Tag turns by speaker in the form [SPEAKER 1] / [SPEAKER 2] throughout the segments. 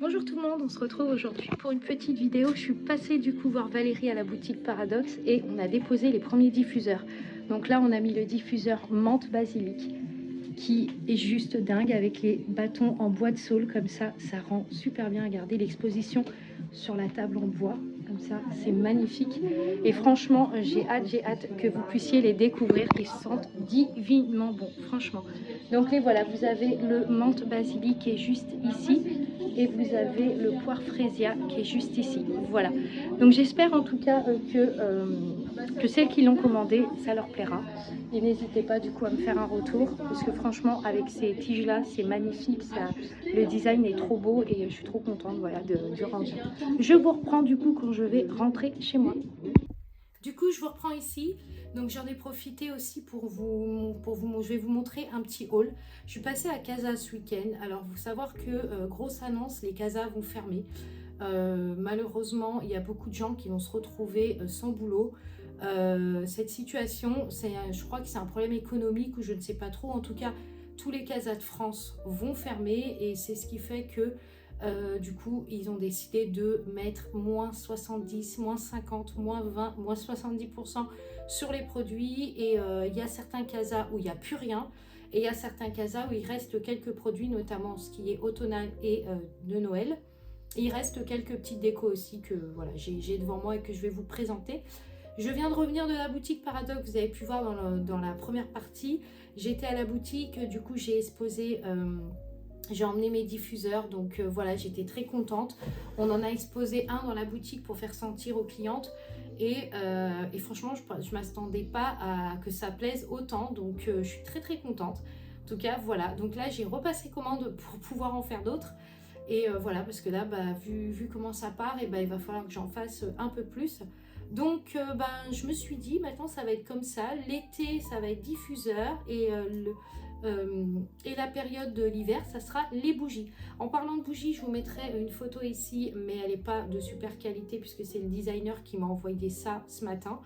[SPEAKER 1] Bonjour tout le monde, on se retrouve aujourd'hui pour une petite vidéo. Je suis passée du coup voir Valérie à la boutique Paradoxe et on a déposé les premiers diffuseurs. Donc là on a mis le diffuseur menthe basilic qui est juste dingue avec les bâtons en bois de saule comme ça rend super bien. Regardez l'exposition sur la table en bois comme ça, c'est magnifique et franchement j'ai hâte que vous puissiez les découvrir. Ils sentent divinement bon, franchement. Donc les voilà, vous avez le menthe basilic qui est juste ici et vous avez le poire frésia qui est juste ici. Voilà, donc j'espère en tout cas que celles qui l'ont commandé ça leur plaira et n'hésitez pas du coup à me faire un retour parce que franchement avec ces tiges là c'est magnifique, ça, le design est trop beau et je suis trop contente voilà, du rendu. Je vous reprends du coup quand je vais rentrer chez moi. Du coup, je vous reprends ici. Donc, j'en ai profité aussi je vais vous montrer un petit haul. Je suis passée à Casa ce week-end. Alors, vous savoir que, grosse annonce, les Casas vont fermer. Malheureusement, il y a beaucoup de gens qui vont se retrouver sans boulot. Cette situation, je crois que c'est un problème économique ou je ne sais pas trop. En tout cas, tous les Casas de France vont fermer et c'est ce qui fait que du coup, ils ont décidé de mettre moins 70, moins 50, moins 20, moins 70% sur les produits. Et il y a certains casas où il n'y a plus rien. Et il y a certains casas où il reste quelques produits, notamment ce qui est automnal et de Noël. Et il reste quelques petites décos aussi que voilà, j'ai devant moi et que je vais vous présenter. Je viens de revenir de la boutique Paradoxe, vous avez pu voir dans la première partie. J'étais à la boutique, du coup j'ai exposé... j'ai emmené mes diffuseurs, donc voilà, j'étais très contente. On en a exposé un dans la boutique pour faire sentir aux clientes. Et franchement, je ne m'attendais pas à que ça plaise autant. Donc je suis très contente. En tout cas, voilà. Donc là, j'ai repassé commande pour pouvoir en faire d'autres. Et voilà, parce que là, bah, vu comment ça part, et bah, il va falloir que j'en fasse un peu plus. Donc je me suis dit, maintenant, ça va être comme ça. L'été, ça va être diffuseur. Et la période de l'hiver, ça sera les bougies. En parlant de bougies, je vous mettrai une photo ici, mais elle n'est pas de super qualité puisque c'est le designer qui m'a envoyé ça ce matin.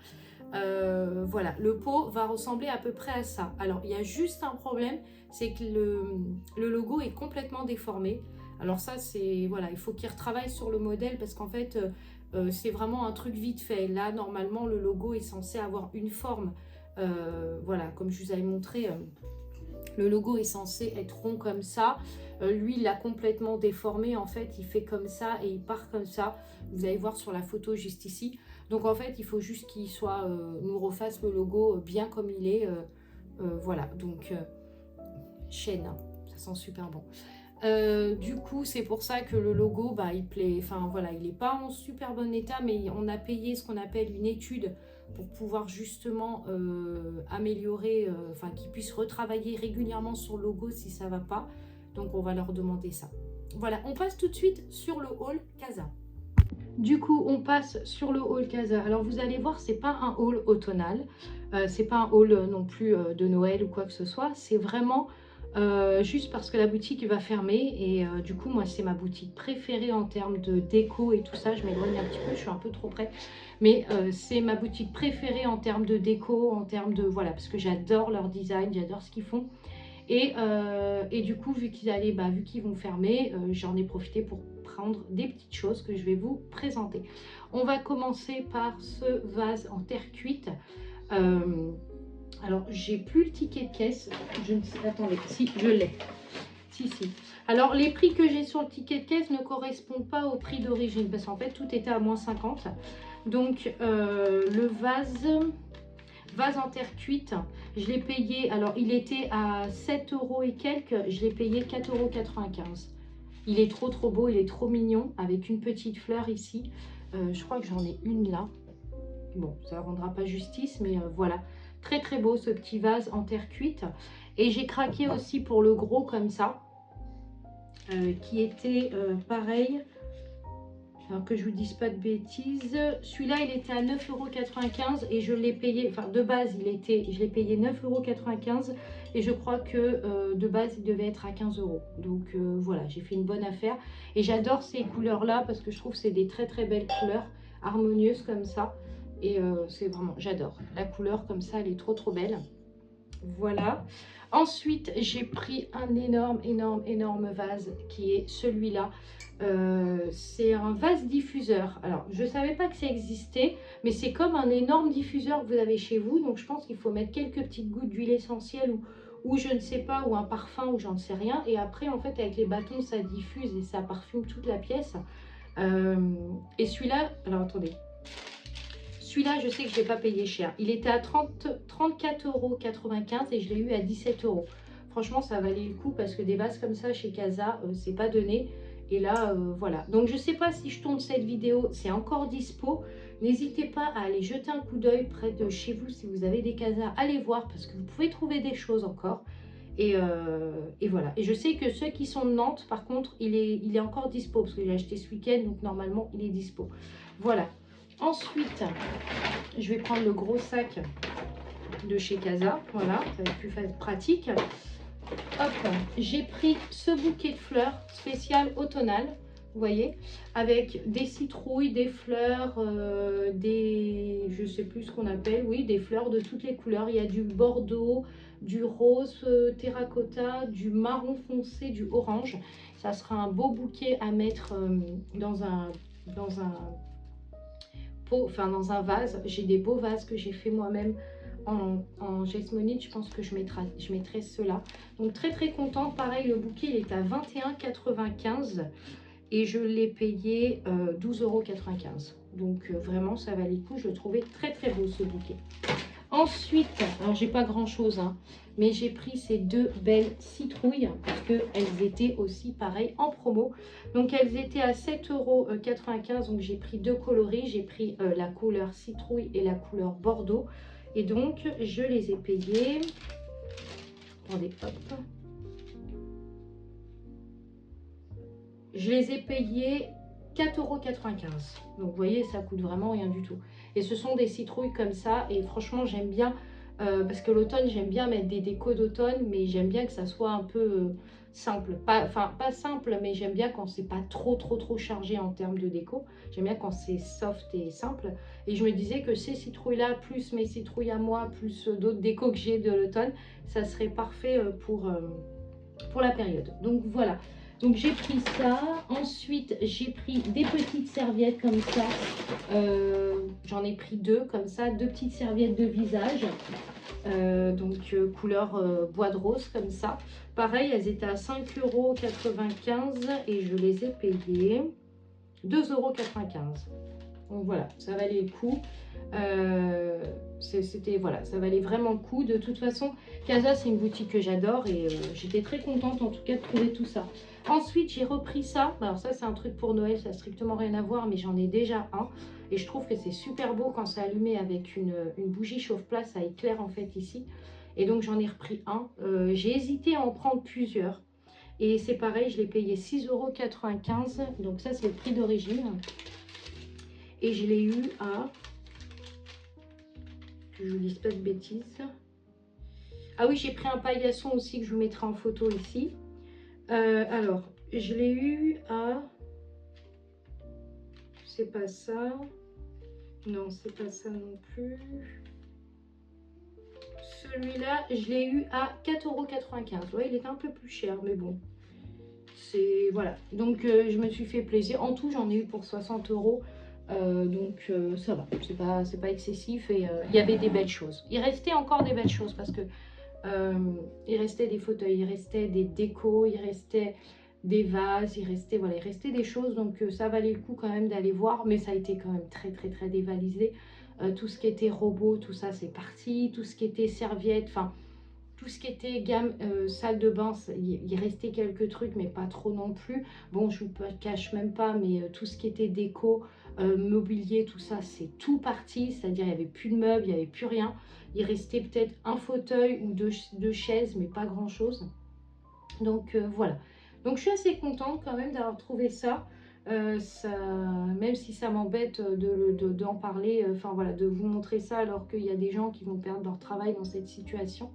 [SPEAKER 1] Voilà, le pot va ressembler à peu près à ça. Alors, il y a juste un problème, c'est que le logo est complètement déformé. Alors ça, c'est voilà, il faut qu'il retravaille sur le modèle parce qu'en fait, c'est vraiment un truc vite fait. Là, normalement, le logo est censé avoir une forme. Voilà, comme je vous avais montré... le logo est censé être rond comme ça. Lui, il l'a complètement déformé. En fait, il fait comme ça et il part comme ça. Vous allez voir sur la photo juste ici. Donc, en fait, il faut juste qu'il soit, nous refasse le logo bien comme il est. Voilà, donc, chaîne, hein. Ça sent super bon. Du coup, c'est pour ça que le logo, bah, il plaît. Enfin, voilà, il n'est pas en super bon état, mais on a payé ce qu'on appelle une étude pour pouvoir justement améliorer, enfin qu'ils puissent retravailler régulièrement sur le logo si ça ne va pas. Donc on va leur demander ça. Voilà, on passe tout de suite sur le haul Casa. Du coup, on passe sur le haul Casa. Alors vous allez voir, c'est pas un haul automnal, c'est pas un haul non plus de Noël ou quoi que ce soit. C'est vraiment juste parce que la boutique va fermer et du coup moi c'est ma boutique préférée en termes de déco et tout ça. Je m'éloigne un petit peu, je suis un peu trop près, mais c'est ma boutique préférée en termes de déco, en termes de voilà, parce que j'adore leur design, j'adore ce qu'ils font. Et du coup, vu qu'ils vont fermer, j'en ai profité pour prendre des petites choses que je vais vous présenter. On va commencer par ce vase en terre cuite. Alors, j'ai plus le ticket de caisse. Je ne sais, attendez, si, je l'ai. Si. Alors, les prix que j'ai sur le ticket de caisse ne correspondent pas au prix d'origine parce qu'en fait, tout était à moins 50. Donc, le vase en terre cuite, je l'ai payé, alors il était à 7 € et quelques, je l'ai payé 4,95 €. Il est trop beau, il est trop mignon, avec une petite fleur ici. Je crois que j'en ai une là. Bon, ça ne rendra pas justice, mais voilà. Très beau ce petit vase en terre cuite. Et j'ai craqué aussi pour le gros comme ça, qui était pareil. Alors que je vous dise pas de bêtises, celui-là il était à 9,95 € et je l'ai payé, enfin de base je l'ai payé 9,95 € et je crois que de base il devait être à 15 €. Donc voilà, j'ai fait une bonne affaire et j'adore ces couleurs là parce que je trouve que c'est des très belles couleurs harmonieuses comme ça et c'est vraiment, j'adore la couleur comme ça, elle est trop belle. Voilà. Ensuite, j'ai pris un énorme vase qui est celui-là. C'est un vase diffuseur. Alors, je ne savais pas que ça existait, mais c'est comme un énorme diffuseur que vous avez chez vous. Donc, je pense qu'il faut mettre quelques petites gouttes d'huile essentielle ou je ne sais pas, ou un parfum, ou j'en sais rien. Et après, en fait, avec les bâtons, ça diffuse et ça parfume toute la pièce. Et celui-là, alors attendez. Celui-là, je sais que je ne l'ai pas payé cher. Il était à 34,95 € et je l'ai eu à 17 €. Franchement, ça valait le coup parce que des vases comme ça chez Casa, c'est pas donné. Et là, voilà. Donc, je ne sais pas si je tourne cette vidéo, c'est encore dispo. N'hésitez pas à aller jeter un coup d'œil près de chez vous si vous avez des Casa. Allez voir parce que vous pouvez trouver des choses encore. Et voilà. Et je sais que ceux qui sont de Nantes, par contre, il est encore dispo parce que j'ai acheté ce week-end. Donc, normalement, il est dispo. Voilà. Ensuite, je vais prendre le gros sac de chez Casa. Voilà, ça va être plus pratique. Hop, j'ai pris ce bouquet de fleurs spécial automnal, vous voyez, avec des citrouilles, des fleurs, je sais plus ce qu'on appelle, oui, des fleurs de toutes les couleurs. Il y a du bordeaux, du rose terracotta, du marron foncé, du orange. Ça sera un beau bouquet à mettre dans un dans un vase. J'ai des beaux vases que j'ai fait moi-même en Jesmonite. Je pense que je mettrai ceux-là. Donc très contente. Pareil, le bouquet il est à 21,95 € et je l'ai payé 12,95 €. Donc vraiment ça valait le coup. Je le trouvais très beau ce bouquet. Ensuite, alors j'ai pas grand chose, hein, mais j'ai pris ces deux belles citrouilles parce qu'elles étaient aussi pareil en promo. Donc elles étaient à 7,95 €, donc j'ai pris deux coloris. J'ai pris la couleur citrouille et la couleur bordeaux. Et donc je les ai payées. Attendez, hop. Je les ai payées 4,95 €. Donc vous voyez, ça coûte vraiment rien du tout. Et ce sont des citrouilles comme ça. Et franchement, j'aime bien, parce que l'automne, j'aime bien mettre des décos d'automne, mais j'aime bien que ça soit un peu simple. Pas simple, mais j'aime bien quand c'est pas trop chargé en termes de déco. J'aime bien quand c'est soft et simple. Et je me disais que ces citrouilles-là, plus mes citrouilles à moi, plus d'autres décos que j'ai de l'automne, ça serait parfait pour la période. Donc voilà. Donc j'ai pris ça. Ensuite, j'ai pris des petites serviettes comme ça. J'en ai pris deux comme ça, deux petites serviettes de visage. Couleur bois de rose comme ça. Pareil, elles étaient à 5,95 € et je les ai payées 2,95 €. Donc voilà, ça valait le coup. Voilà, ça valait vraiment le coup. De toute façon, Casa, c'est une boutique que j'adore et j'étais très contente en tout cas de trouver tout ça. Ensuite, j'ai repris ça. Alors ça, c'est un truc pour Noël, ça n'a strictement rien à voir, mais j'en ai déjà un. Et je trouve que c'est super beau quand c'est allumé avec une bougie chauffe-place. Ça éclaire en fait ici. Et donc, j'en ai repris un. J'ai hésité à en prendre plusieurs. Et c'est pareil, je l'ai payé 6,95 €. Donc ça, c'est le prix d'origine. Et je l'ai eu à... que je vous dise pas de bêtises. Ah oui, j'ai pris un paillasson aussi que je vous mettrai en photo ici. Alors, je l'ai eu à... C'est pas ça. Non, c'est pas ça non plus. Celui-là, je l'ai eu à 4,95 €. Ouais, il était un peu plus cher, mais bon. C'est... Voilà. Donc, je me suis fait plaisir. En tout, j'en ai eu pour 60 €. Ça va, c'est pas excessif et il y avait des belles choses. Il restait encore des belles choses parce que il restait des fauteuils, il restait des décos, il restait des vases, il restait des choses. Donc ça valait le coup quand même d'aller voir, mais ça a été quand même très dévalisé. Tout ce qui était robot, tout ça c'est parti. Tout ce qui était serviettes, enfin tout ce qui était gamme salle de bain, il restait quelques trucs, mais pas trop non plus. Bon, je vous cache même pas, mais tout ce qui était déco, mobilier, tout ça, c'est tout parti. C'est-à-dire, il n'y avait plus de meubles, il n'y avait plus rien. Il restait peut-être un fauteuil ou deux chaises, mais pas grand-chose. Donc, voilà. Donc, je suis assez contente quand même d'avoir trouvé ça. Même si ça m'embête d'en parler, enfin voilà, de vous montrer ça alors qu'il y a des gens qui vont perdre leur travail dans cette situation.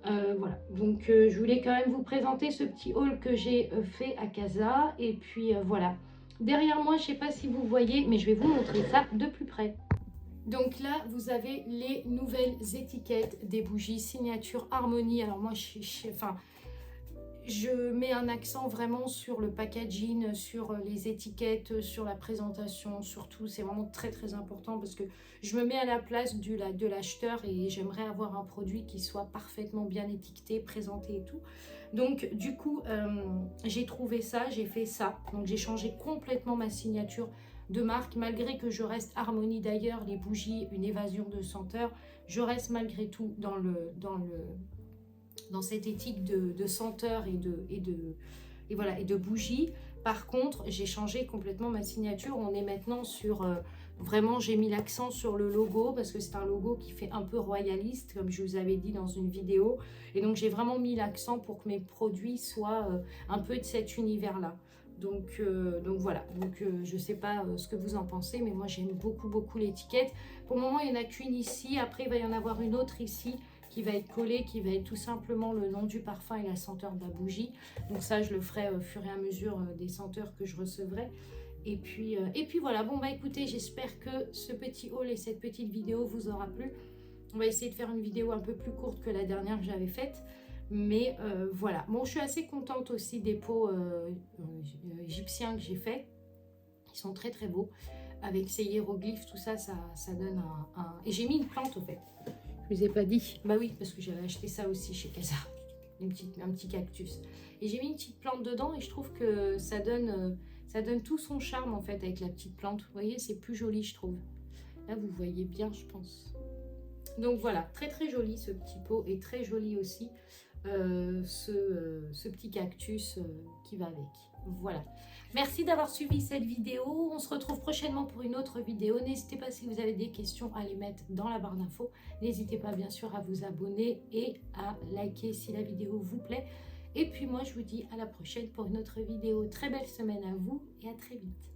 [SPEAKER 1] Voilà, donc je voulais quand même vous présenter ce petit haul que j'ai fait à Casa. Et puis voilà, derrière moi, je ne sais pas si vous voyez, mais je vais vous montrer ça de plus près. Donc là, vous avez les nouvelles étiquettes des bougies signature Harmonie. Alors moi, je mets un accent vraiment sur le packaging, sur les étiquettes, sur la présentation, surtout. C'est vraiment très très important parce que je me mets à la place de l'acheteur et j'aimerais avoir un produit qui soit parfaitement bien étiqueté, présenté et tout. Donc du coup, j'ai trouvé ça, j'ai fait ça. Donc j'ai changé complètement ma signature de marque, malgré que je reste Harmonie. D'ailleurs, les bougies, une évasion de senteur, je reste malgré tout dans cette éthique de senteur et de bougies. Par contre, j'ai changé complètement ma signature. On est maintenant sur... vraiment, j'ai mis l'accent sur le logo parce que c'est un logo qui fait un peu royaliste, comme je vous avais dit dans une vidéo. Et donc, j'ai vraiment mis l'accent pour que mes produits soient un peu de cet univers-là. Donc voilà, je ne sais pas ce que vous en pensez, mais moi j'aime beaucoup beaucoup l'étiquette. Pour le moment, il n'y en a qu'une ici. Après, il va y en avoir une autre ici qui va être collé, qui va être tout simplement le nom du parfum et la senteur de la bougie. Donc ça, je le ferai au fur et à mesure des senteurs que je recevrai. Et puis voilà, bon bah écoutez, j'espère que ce petit haul et cette petite vidéo vous aura plu. On va essayer de faire une vidéo un peu plus courte que la dernière que j'avais faite. Mais voilà, bon, je suis assez contente aussi des pots égyptiens que j'ai fait. Ils sont très très beaux. Avec ces hiéroglyphes, tout ça, ça donne un... Et j'ai mis une plante au fait. Je vous ai pas dit. Bah oui, parce que j'avais acheté ça aussi chez Casa. Un petit cactus. Et j'ai mis une petite plante dedans et je trouve que ça donne tout son charme en fait avec la petite plante. Vous voyez, c'est plus joli je trouve. Là, vous voyez bien, je pense. Donc voilà, très très joli ce petit pot et très joli aussi ce petit cactus qui va avec. Voilà. Merci d'avoir suivi cette vidéo. On se retrouve prochainement pour une autre vidéo. N'hésitez pas si vous avez des questions à les mettre dans la barre d'infos. N'hésitez pas bien sûr à vous abonner et à liker si la vidéo vous plaît. Et puis moi je vous dis à la prochaine pour une autre vidéo. Très belle semaine à vous et à très vite.